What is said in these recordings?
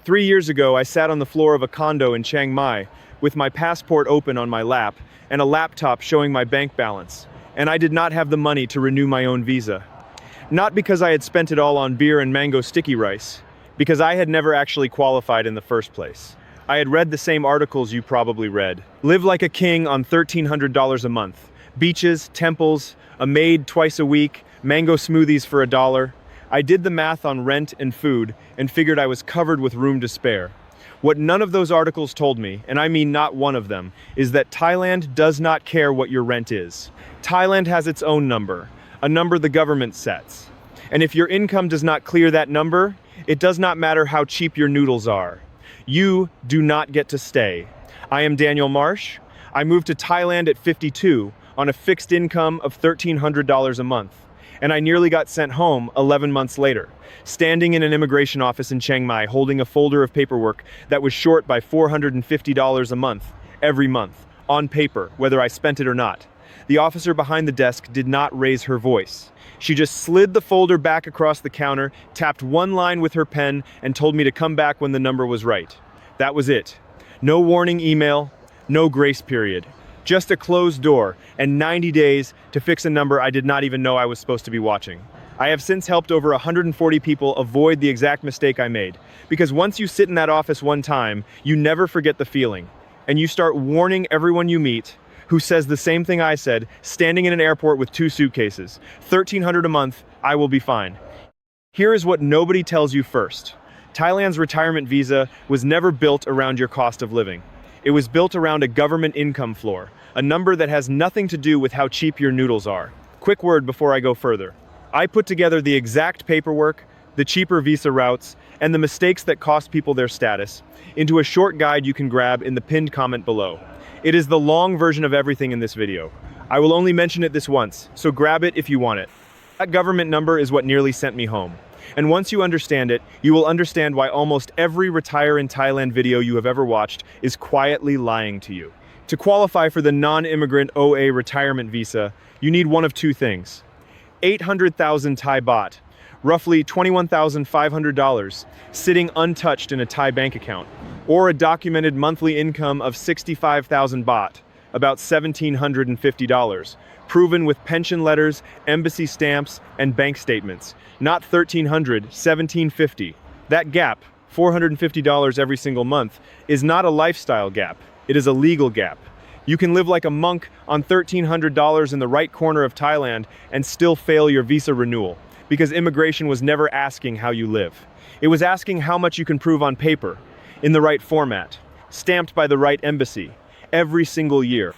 3 years ago, I sat on the floor of a condo in Chiang Mai with my passport open on my lap and a laptop showing my bank balance, and I did not have the money to renew my own visa. Not because I had spent it all on beer and mango sticky rice, because I had never actually qualified in the first place. I had read the same articles you probably read. Live like a king on $1,300 a month. Beaches, temples, a maid twice a week, mango smoothies for $1. I did the math on rent and food and figured I was covered with room to spare. What none of those articles told me, and I mean not one of them, is that Thailand does not care what your rent is. Thailand has its own number, a number the government sets. And if your income does not clear that number, it does not matter how cheap your noodles are. You do not get to stay. I am Daniel Marsh. I moved to Thailand at 52 on a fixed income of $1,300 a month. And I nearly got sent home 11 months later, standing in an immigration office in Chiang Mai holding a folder of paperwork that was short by $450 a month, every month, on paper, whether I spent it or not. The officer behind the desk did not raise her voice. She just slid the folder back across the counter, tapped one line with her pen, and told me to come back when the number was right. That was it. No warning email, no grace period. Just a closed door and 90 days to fix a number I did not even know I was supposed to be watching. I have since helped over 140 people avoid the exact mistake I made. Because once you sit in that office one time, you never forget the feeling. And you start warning everyone you meet who says the same thing I said, standing in an airport with 2 suitcases. $1,300 a month, I will be fine. Here is what nobody tells you first. Thailand's retirement visa was never built around your cost of living. It was built around a government income floor, a number that has nothing to do with how cheap your noodles are. Quick word before I go further. I put together the exact paperwork, the cheaper visa routes, and the mistakes that cost people their status into a short guide you can grab in the pinned comment below. It is the long version of everything in this video. I will only mention it this once, so grab it if you want it. That government number is what nearly sent me home. And once you understand it, you will understand why almost every Retire in Thailand video you have ever watched is quietly lying to you. To qualify for the non-immigrant OA retirement visa, you need one of 2 things. 800,000 Thai baht, roughly $21,500, sitting untouched in a Thai bank account, or a documented monthly income of 65,000 baht, about $1,750, proven with pension letters, embassy stamps, and bank statements. Not $1,300, $1,750. That gap, $450 every single month, is not a lifestyle gap. It is a legal gap. You can live like a monk on $1,300 in the right corner of Thailand and still fail your visa renewal, because immigration was never asking how you live. It was asking how much you can prove on paper, in the right format, stamped by the right embassy, every single year.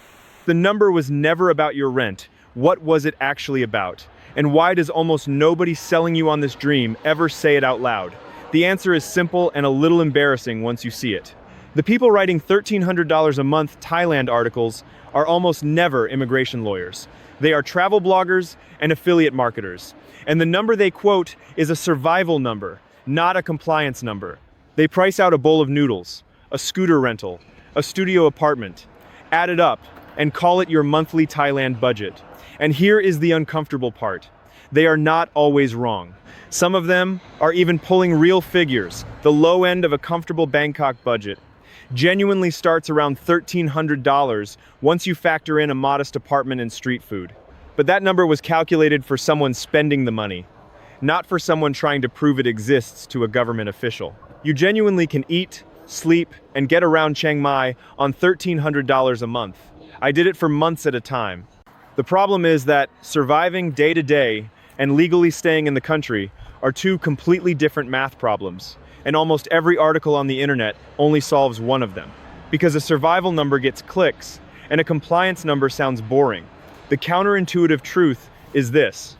The number was never about your rent. What was it actually about? And why does almost nobody selling you on this dream ever say it out loud? The answer is simple and a little embarrassing once you see it. The people writing $1,300 a month Thailand articles are almost never immigration lawyers. They are travel bloggers and affiliate marketers. And the number they quote is a survival number, not a compliance number. They price out a bowl of noodles, a scooter rental, a studio apartment, add it up, and call it your monthly Thailand budget. And here is the uncomfortable part. They are not always wrong. Some of them are even pulling real figures. The low end of a comfortable Bangkok budget genuinely starts around $1,300 once you factor in a modest apartment and street food. But that number was calculated for someone spending the money, not for someone trying to prove it exists to a government official. You genuinely can eat, sleep, and get around Chiang Mai on $1,300 a month. I did it for months at a time. The problem is that surviving day to day and legally staying in the country are 2 completely different math problems, and almost every article on the internet only solves one of them. Because a survival number gets clicks, and a compliance number sounds boring. The counterintuitive truth is this: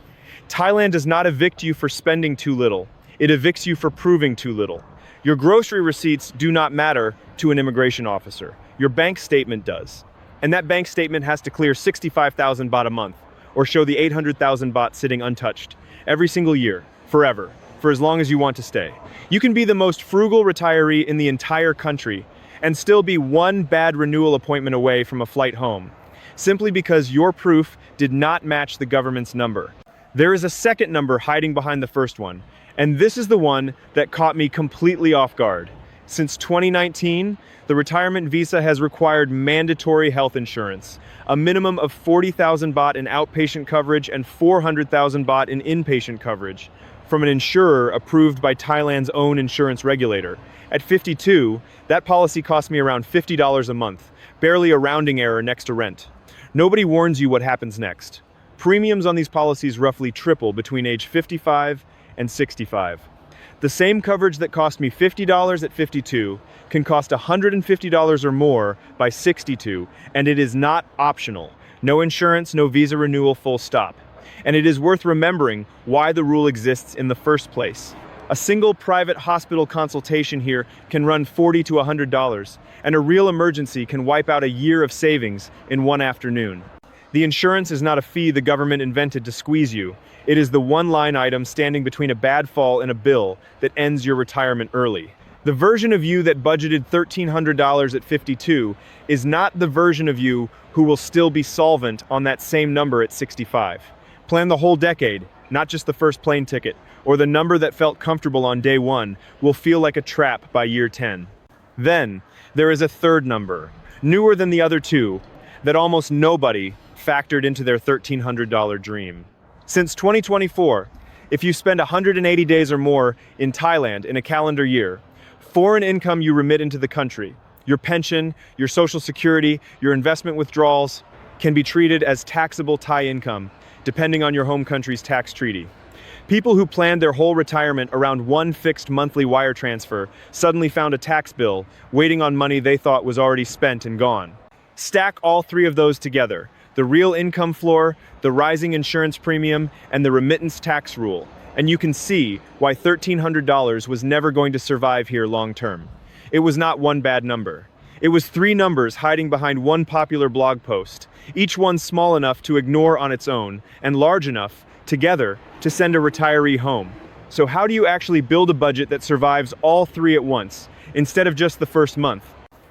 Thailand does not evict you for spending too little, it evicts you for proving too little. Your grocery receipts do not matter to an immigration officer. Your bank statement does. And that bank statement has to clear 65,000 baht a month, or show the 800,000 baht sitting untouched, every single year, forever, for as long as you want to stay. You can be the most frugal retiree in the entire country, and still be one bad renewal appointment away from a flight home, simply because your proof did not match the government's number. There is a second number hiding behind the first one, and this is the one that caught me completely off guard. Since 2019, the retirement visa has required mandatory health insurance, a minimum of 40,000 baht in outpatient coverage and 400,000 baht in inpatient coverage, from an insurer approved by Thailand's own insurance regulator. At 52, that policy cost me around $50 a month, barely a rounding error next to rent. Nobody warns you what happens next. Premiums on these policies roughly triple between age 55 and 65. The same coverage that cost me $50 at 52 can cost $150 or more by 62, and it is not optional. No insurance, no visa renewal, full stop. And it is worth remembering why the rule exists in the first place. A single private hospital consultation here can run $40 to $100, and a real emergency can wipe out a year of savings in one afternoon. The insurance is not a fee the government invented to squeeze you. It is the one line item standing between a bad fall and a bill that ends your retirement early. The version of you that budgeted $1,300 at 52 is not the version of you who will still be solvent on that same number at 65. Plan the whole decade, not just the first plane ticket, or the number that felt comfortable on day one will feel like a trap by year 10. Then, there is a third number, newer than the other two, that almost nobody factored into their $1,300 dream. Since 2024, if you spend 180 days or more in Thailand in a calendar year, foreign income you remit into the country, your pension, your social security, your investment withdrawals, can be treated as taxable Thai income, depending on your home country's tax treaty. People who planned their whole retirement around one fixed monthly wire transfer suddenly found a tax bill waiting on money they thought was already spent and gone. Stack all three of those together: the real income floor, the rising insurance premium, and the remittance tax rule, and you can see why $1,300 was never going to survive here long term. It was not one bad number. It was three numbers hiding behind one popular blog post, each one small enough to ignore on its own, and large enough, together, to send a retiree home. So how do you actually build a budget that survives all three at once, instead of just the first month?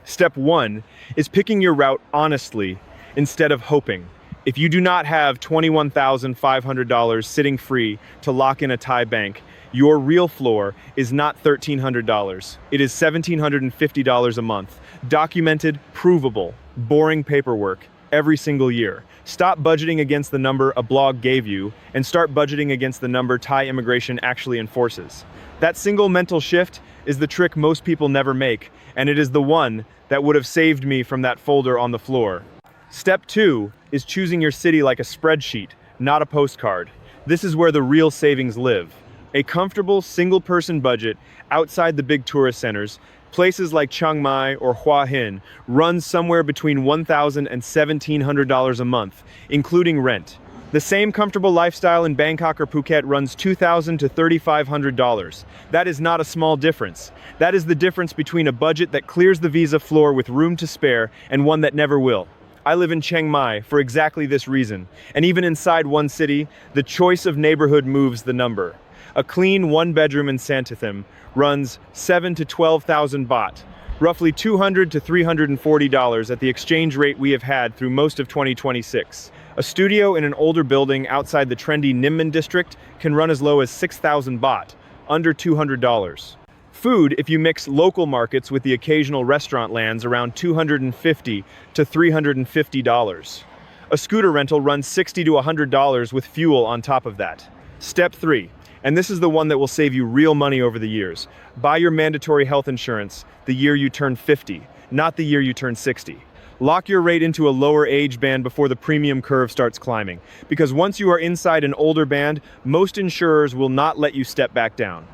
Step 1 is picking your route honestly, instead of hoping. If you do not have $21,500 sitting free to lock in a Thai bank, your real floor is not $1,300. It is $1,750 a month. Documented, provable, boring paperwork every single year. Stop budgeting against the number a blog gave you and start budgeting against the number Thai immigration actually enforces. That single mental shift is the trick most people never make, and it is the one that would have saved me from that folder on the floor. Step 2 is choosing your city like a spreadsheet, not a postcard. This is where the real savings live. A comfortable single-person budget outside the big tourist centers, places like Chiang Mai or Hua Hin, runs somewhere between $1,000 and $1,700 a month, including rent. The same comfortable lifestyle in Bangkok or Phuket runs $2,000 to $3,500. That is not a small difference. That is the difference between a budget that clears the visa floor with room to spare and one that never will. I live in Chiang Mai for exactly this reason, and even inside one city, the choice of neighborhood moves the number. A clean one-bedroom in Santitham runs 7,000 to 12,000 baht, roughly $200 to $340 at the exchange rate we have had through most of 2026. A studio in an older building outside the trendy Nimman district can run as low as 6,000 baht, under $200. Food, if you mix local markets with the occasional restaurant, lands around $250 to $350. A scooter rental runs $60 to $100 with fuel on top of that. Step 3, and this is the one that will save you real money over the years. Buy your mandatory health insurance the year you turn 50, not the year you turn 60. Lock your rate into a lower age band before the premium curve starts climbing, because once you are inside an older band, most insurers will not let you step back down.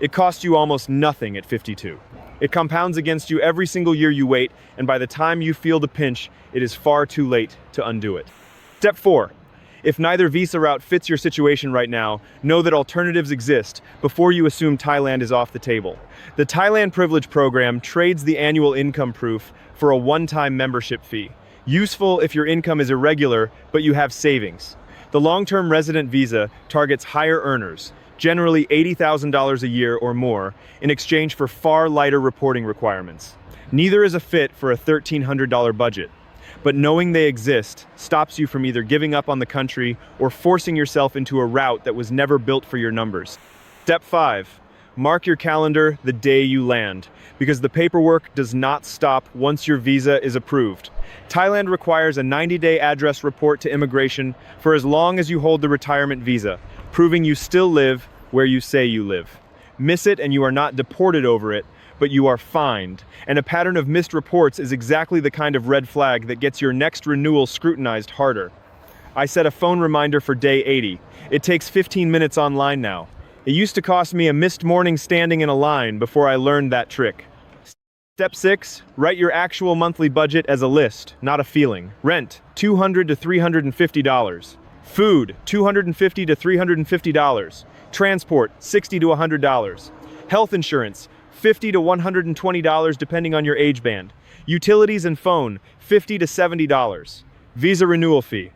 It costs you almost nothing at 52. It compounds against you every single year you wait, and by the time you feel the pinch, it is far too late to undo it. Step 4. If neither visa route fits your situation right now, know that alternatives exist before you assume Thailand is off the table. The Thailand Privilege Program trades the annual income proof for a one-time membership fee. Useful if your income is irregular, but you have savings. The long-term resident visa targets higher earners, generally $80,000 a year or more, in exchange for far lighter reporting requirements. Neither is a fit for a $1,300 budget, but knowing they exist stops you from either giving up on the country or forcing yourself into a route that was never built for your numbers. Step 5. Mark your calendar the day you land, because the paperwork does not stop once your visa is approved. Thailand requires a 90-day address report to immigration for as long as you hold the retirement visa, proving you still live where you say you live. Miss it and you are not deported over it, but you are fined. And a pattern of missed reports is exactly the kind of red flag that gets your next renewal scrutinized harder. I set a phone reminder for day 80. It takes 15 minutes online now. It used to cost me a missed morning standing in a line before I learned that trick. Step 6, write your actual monthly budget as a list, not a feeling. Rent, $200 to $350. Food, $250 to $350. Transport, $60 to $100. Health insurance, $50 to $120 depending on your age band. Utilities and phone, $50 to $70. Visa renewal fee,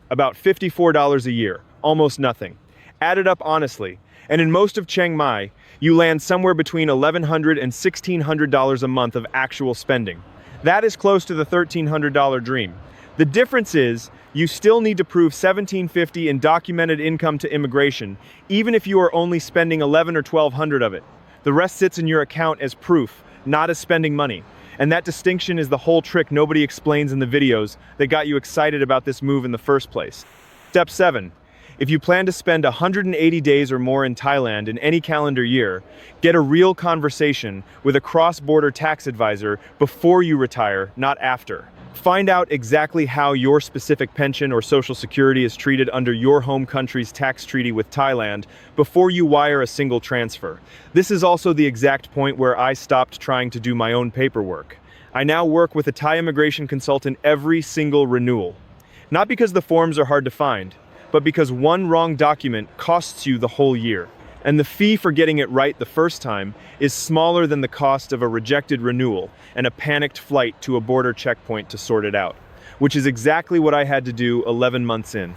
about $54 a year, almost nothing. Add it up honestly, and in most of Chiang Mai, you land somewhere between $1,100 and $1,600 a month of actual spending. That is close to the $1,300 dream. The difference is, you still need to prove $1,750 in documented income to immigration, even if you are only spending $1,100 or $1,200 of it. The rest sits in your account as proof, not as spending money. And that distinction is the whole trick nobody explains in the videos that got you excited about this move in the first place. Step 7. If you plan to spend 180 days or more in Thailand in any calendar year, get a real conversation with a cross-border tax advisor before you retire, not after. Find out exactly how your specific pension or social security is treated under your home country's tax treaty with Thailand before you wire a single transfer. This is also the exact point where I stopped trying to do my own paperwork. I now work with a Thai immigration consultant every single renewal. Not because the forms are hard to find, but because one wrong document costs you the whole year. And the fee for getting it right the first time is smaller than the cost of a rejected renewal and a panicked flight to a border checkpoint to sort it out, which is exactly what I had to do 11 months in.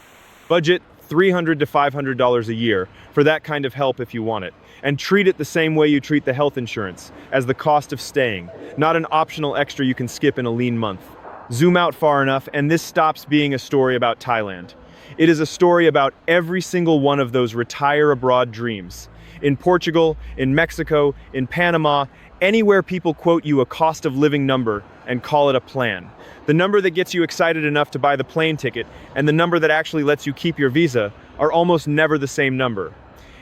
Budget $300 to $500 a year for that kind of help if you want it, and treat it the same way you treat the health insurance, as the cost of staying, not an optional extra you can skip in a lean month. Zoom out far enough and this stops being a story about Thailand. It is a story about every single one of those retire abroad dreams. In Portugal, in Mexico, in Panama, anywhere people quote you a cost of living number and call it a plan. The number that gets you excited enough to buy the plane ticket and the number that actually lets you keep your visa are almost never the same number.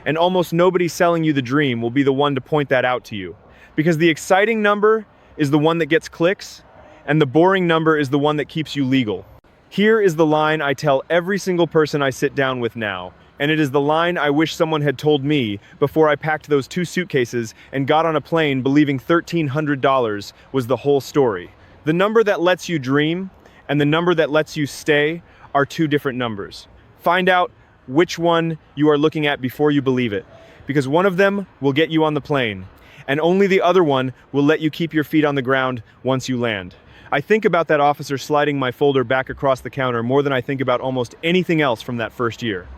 And almost nobody selling you the dream will be the one to point that out to you. Because the exciting number is the one that gets clicks, and the boring number is the one that keeps you legal. Here is the line I tell every single person I sit down with now, and it is the line I wish someone had told me before I packed those 2 suitcases and got on a plane believing $1,300 was the whole story. The number that lets you dream and the number that lets you stay are 2 different numbers. Find out which one you are looking at before you believe it, because one of them will get you on the plane, and only the other one will let you keep your feet on the ground once you land. I think about that officer sliding my folder back across the counter more than I think about almost anything else from that first year.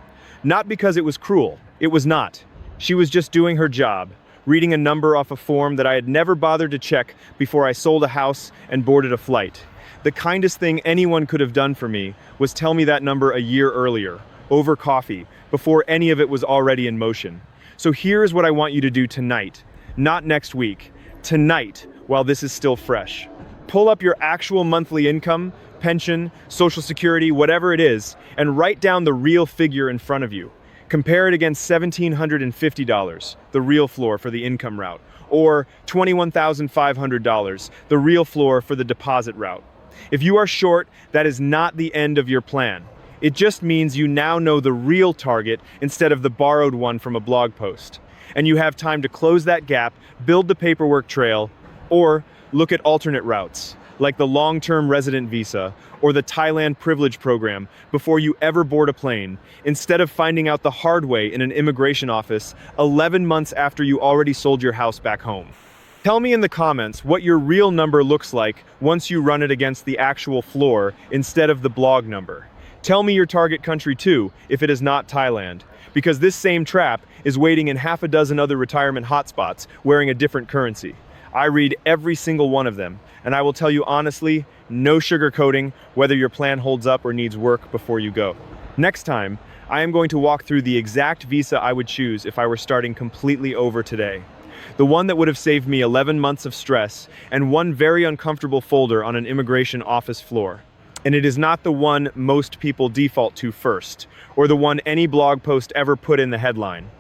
Not because it was cruel. It was not. She was just doing her job, reading a number off a form that I had never bothered to check before I sold a house and boarded a flight. The kindest thing anyone could have done for me was tell me that number a year earlier, over coffee, before any of it was already in motion. So here's what I want you to do tonight, not next week, tonight, while this is still fresh. Pull up your actual monthly income, pension, social security, whatever it is, and write down the real figure in front of you. Compare it against $1,750, the real floor for the income route, or $21,500, the real floor for the deposit route. If you are short, that is not the end of your plan. It just means you now know the real target instead of the borrowed one from a blog post. And you have time to close that gap, build the paperwork trail, or look at alternate routes, like the long-term resident visa or the Thailand privilege program before you ever board a plane, instead of finding out the hard way in an immigration office 11 months after you already sold your house back home. Tell me in the comments what your real number looks like once you run it against the actual floor instead of the blog number. Tell me your target country too, if it is not Thailand, because this same trap is waiting in half a dozen other retirement hotspots wearing a different currency. I read every single one of them, and I will tell you honestly, no sugarcoating, whether your plan holds up or needs work before you go. Next time, I am going to walk through the exact visa I would choose if I were starting completely over today. The one that would have saved me 11 months of stress and one very uncomfortable folder on an immigration office floor. And it is not the one most people default to first, or the one any blog post ever put in the headline.